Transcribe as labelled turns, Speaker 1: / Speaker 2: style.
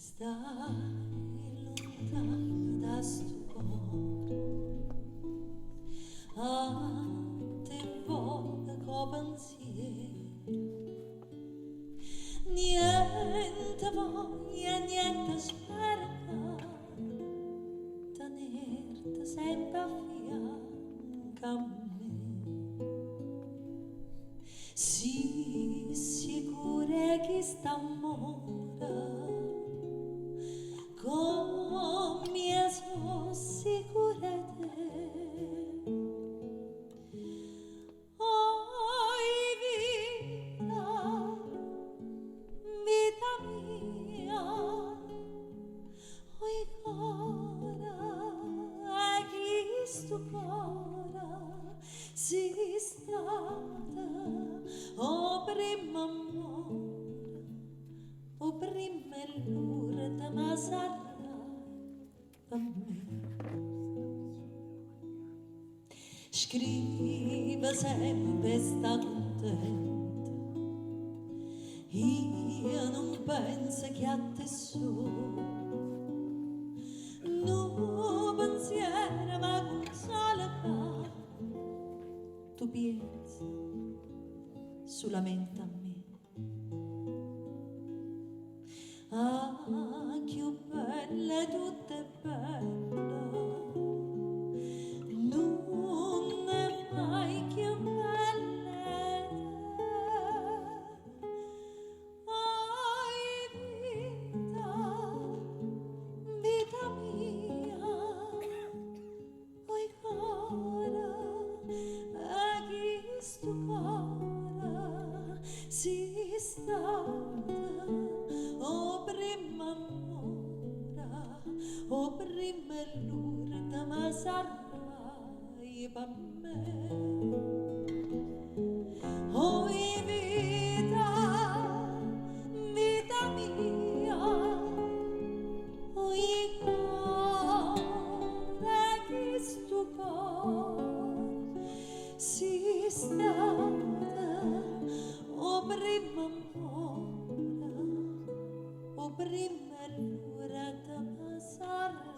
Speaker 1: Stai lontano da sto cor, a te vola co pensiero, niente voglia, niente spera, tenerti sempre a fianco a me. Sii sicura che sta amore come sono sicura te. Oi vita, vita mia, oi cara, chi sto cara si stata, o prima amore, o prima l'urta ma sarà per me. Scrive sempre sta contenta, io non penso che a te solo, no pensiero ma consola, tu pensi solamente a me. Ah, che bella, tutta è bella, non è mai che bella te. Ai vita, vita mia, oi cara, chi sto cara si stata, o prima amore, o prima l'urta ma sarai per me. Oi vita, vita mia, oi cuore che sto cor si stata, o prima amore, o prima l'urta ma sarai